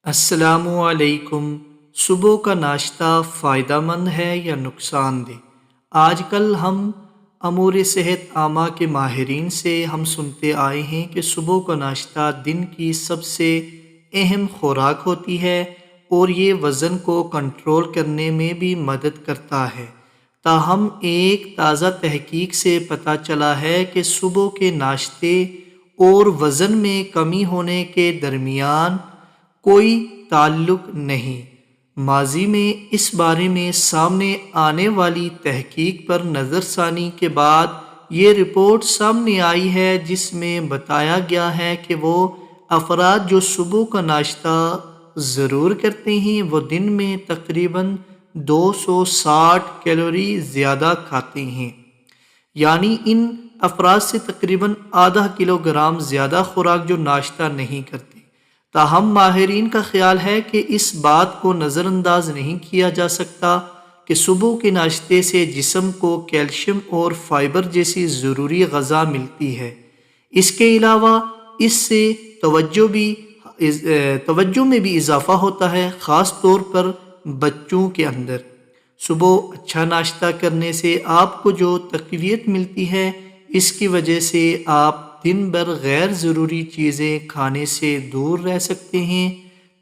السلام علیکم۔ صبح کا ناشتہ فائدہ مند ہے یا نقصان دہ؟ آج کل ہم امور صحت عامہ کے ماہرین سے ہم سنتے آئے ہیں کہ صبح کا ناشتہ دن کی سب سے اہم خوراک ہوتی ہے اور یہ وزن کو کنٹرول کرنے میں بھی مدد کرتا ہے۔ تاہم ایک تازہ تحقیق سے پتہ چلا ہے کہ صبح کے ناشتے اور وزن میں کمی ہونے کے درمیان کوئی تعلق نہیں۔ ماضی میں اس بارے میں سامنے آنے والی تحقیق پر نظر ثانی کے بعد یہ رپورٹ سامنے آئی ہے جس میں بتایا گیا ہے کہ وہ افراد جو صبح کا ناشتہ ضرور کرتے ہیں وہ دن میں تقریباً 260 کیلوری زیادہ کھاتے ہیں، یعنی ان افراد سے تقریباً آدھا کلو گرام زیادہ خوراک جو ناشتہ نہیں کرتے۔ تاہم ماہرین کا خیال ہے کہ اس بات کو نظر انداز نہیں کیا جا سکتا کہ صبح کے ناشتے سے جسم کو کیلشیم اور فائبر جیسی ضروری غذا ملتی ہے۔ اس کے علاوہ اس سے توجہ میں بھی اضافہ ہوتا ہے، خاص طور پر بچوں کے اندر۔ صبح اچھا ناشتہ کرنے سے آپ کو جو تقویت ملتی ہے، اس کی وجہ سے آپ دن بھر غیر ضروری چیزیں کھانے سے دور رہ سکتے ہیں۔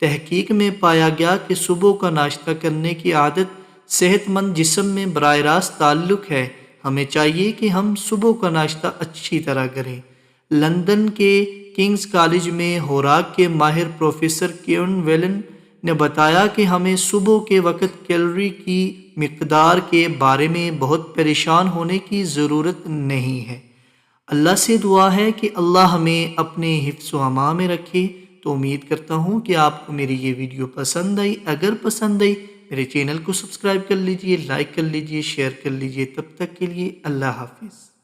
تحقیق میں پایا گیا کہ صبح کا ناشتہ کرنے کی عادت صحت مند جسم میں براہ راست تعلق ہے۔ ہمیں چاہیے کہ ہم صبح کا ناشتہ اچھی طرح کریں۔ لندن کے کنگز کالج میں خوراک کے ماہر پروفیسر کیون ویلن نے بتایا کہ ہمیں صبح کے وقت کیلوری کی مقدار کے بارے میں بہت پریشان ہونے کی ضرورت نہیں ہے۔ اللہ سے دعا ہے کہ اللہ ہمیں اپنے حفظ و امان میں رکھے۔ تو امید کرتا ہوں کہ آپ کو میری یہ ویڈیو پسند آئی۔ اگر پسند آئی میرے چینل کو سبسکرائب کر لیجئے، لائک کر لیجئے، شیئر کر لیجئے۔ تب تک کے لیے اللہ حافظ۔